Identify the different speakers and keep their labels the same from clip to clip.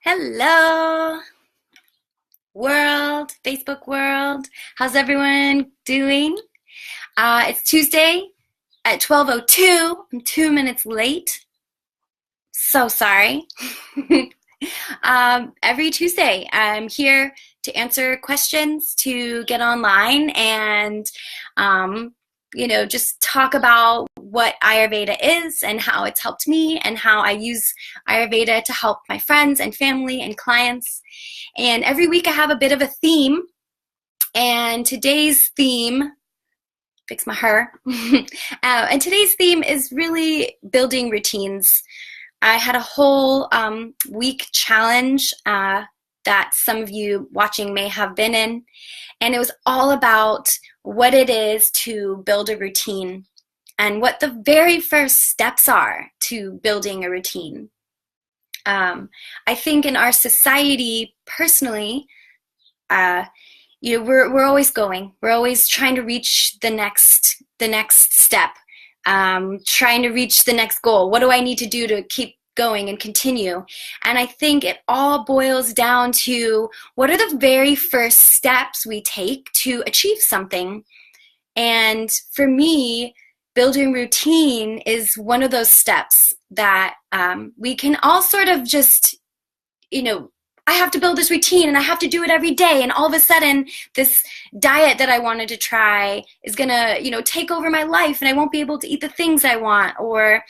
Speaker 1: Hello, world, Facebook world. How's everyone doing? It's Tuesday at 12:02. I'm 2 minutes late. So sorry. Every Tuesday, I'm here to answer questions, to get online and, just talk about what Ayurveda is and how it's helped me and how I use Ayurveda to help my friends and family and clients. And every week I have a bit of a theme. And today's theme, fix my hair, and today's theme is really building routines. I had a whole week challenge that some of you watching may have been in, and it was all about what it is to build a routine and what the very first steps are to building a routine. I think in our society, personally, we're always going. We're always trying to reach the next step, trying to reach the next goal. What do I need to do to keep going and continue? And I think it all boils down to what are the very first steps we take to achieve something. And for me, building routine is one of those steps that we can all sort of just, I have to build this routine and I have to do it every day. And all of a sudden, this diet that I wanted to try is going to, take over my life and I won't be able to eat the things I want. Or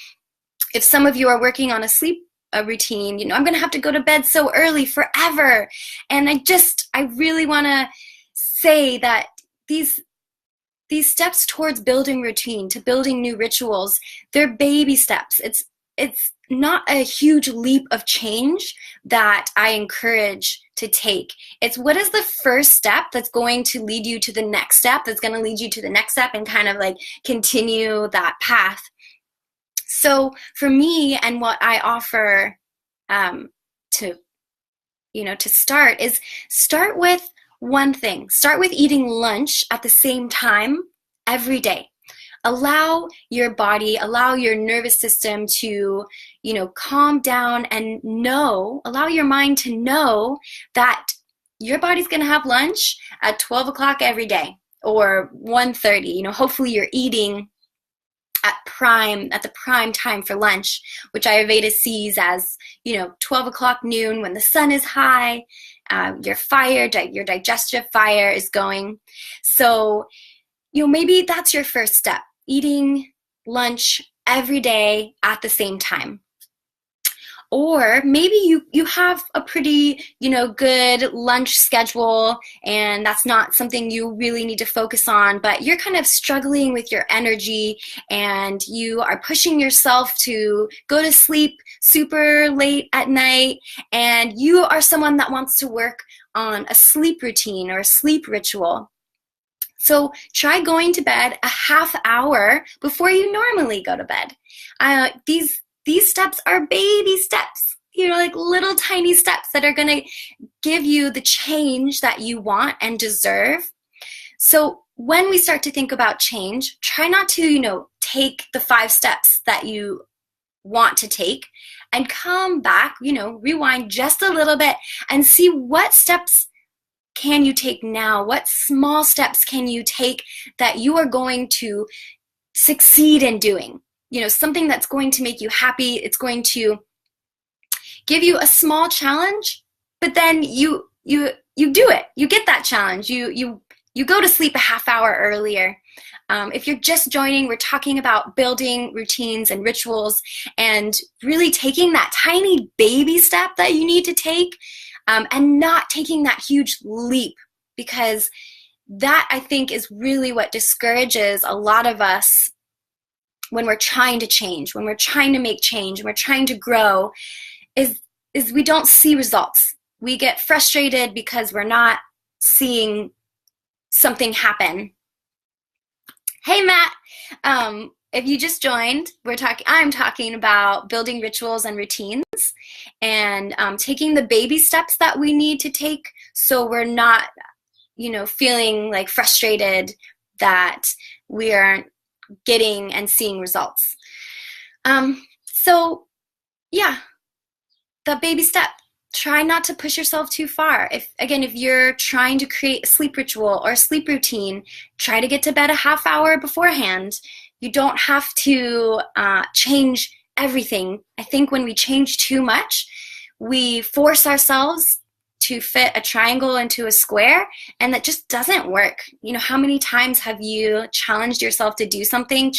Speaker 1: if some of you are working on a sleep routine, I'm going to have to go to bed so early forever. And I really want to say that these steps towards building routine, to building new rituals, they're baby steps. It's not a huge leap of change that I encourage to take. It's what is the first step that's going to lead you to the next step, that's going to lead you to the next step and kind of like continue that path. So for me, and what I offer to start with one thing. Start with eating lunch at the same time every day. Allow your body, allow your nervous system to, calm down and allow your mind to know that your body's going to have lunch at 12 o'clock every day or 1:30. Hopefully you're eating at the prime time for lunch, which Ayurveda sees as, 12 o'clock noon when the sun is high, your digestive fire is going. So, maybe that's your first step, eating lunch every day at the same time. Or maybe you have a pretty, good lunch schedule and that's not something you really need to focus on, but you're kind of struggling with your energy and you are pushing yourself to go to sleep super late at night, and you are someone that wants to work on a sleep routine or a sleep ritual. So try going to bed a half hour before you normally go to bed. These steps are baby steps, like little tiny steps that are going to give you the change that you want and deserve. So when we start to think about change, try not to, take the 5 steps that you want to take and come back, rewind just a little bit and see what steps can you take now? What small steps can you take that you are going to succeed in doing? Something that's going to make you happy. It's going to give you a small challenge, but then you do it. You get that challenge. You go to sleep a half hour earlier. If you're just joining, we're talking about building routines and rituals and really taking that tiny baby step that you need to take, and not taking that huge leap, because that, I think, is really what discourages a lot of us when we're trying to change, when we're trying to make change, when we're trying to grow, is we don't see results. We get frustrated because we're not seeing something happen. Hey, Matt. If you just joined, I'm talking about building rituals and routines and taking the baby steps that we need to take so we're not, feeling like frustrated that we aren't getting and seeing results. So yeah, the baby step. try not to push yourself too far. If you're trying to create a sleep ritual or a sleep routine, try to get to bed a half hour beforehand. You don't have to change everything. I think when we change too much, we force ourselves to fit a triangle into a square, and that just doesn't work. How many times have you challenged yourself to do something,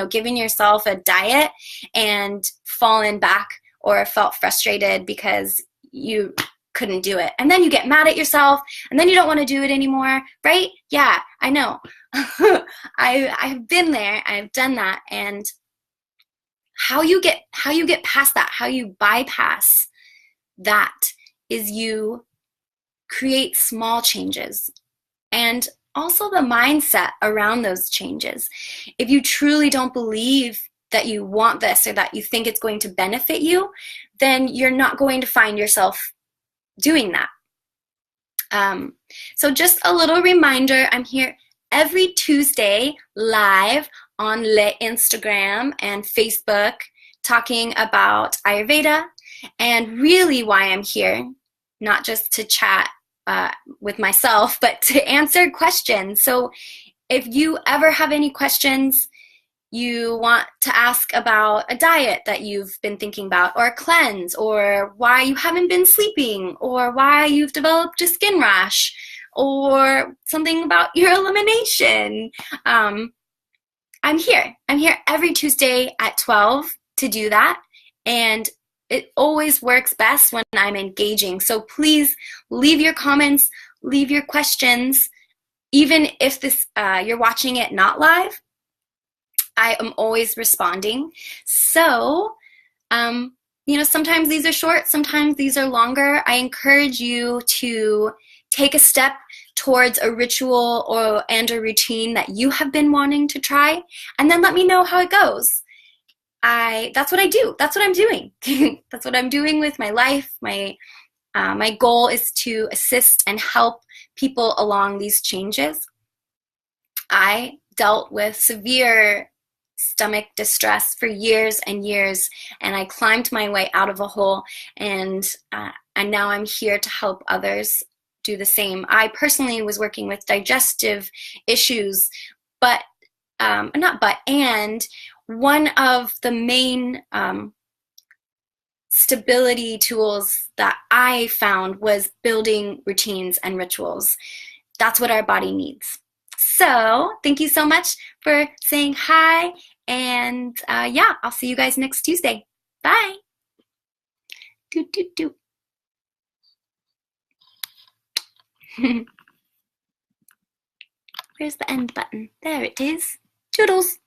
Speaker 1: given yourself a diet and fallen back or felt frustrated because you couldn't do it? And then you get mad at yourself, and then you don't want to do it anymore, right? Yeah, I know. I've been there, I've done that. And how you get past that, how you bypass that, is you create small changes, and also the mindset around those changes. If you truly don't believe that you want this or that you think it's going to benefit you, then you're not going to find yourself doing that. So just a little reminder, I'm here every Tuesday live on Le Instagram and Facebook talking about Ayurveda, and really why I'm here, not just to chat with myself, but to answer questions. So if you ever have any questions you want to ask about a diet that you've been thinking about, or a cleanse, or why you haven't been sleeping, or why you've developed a skin rash, or something about your elimination, I'm here. I'm here every Tuesday at 12 to do that. And it always works best when I'm engaging. So please leave your comments, leave your questions. Even if you're watching it not live, I am always responding. So, sometimes these are short, sometimes these are longer. I encourage you to take a step towards a ritual and a routine that you have been wanting to try, and then let me know how it goes. That's what I do. That's what I'm doing. That's what I'm doing with my life. My goal is to assist and help people along these changes. I dealt with severe stomach distress for years and years, and I climbed my way out of a hole, and now I'm here to help others do the same. I personally was working with digestive issues, and one of the main stability tools that I found was building routines and rituals. That's what our body needs. So thank you so much for saying hi, and I'll see you guys next Tuesday. Bye. Do, do, do. Where's the end button? There it is. Toodles.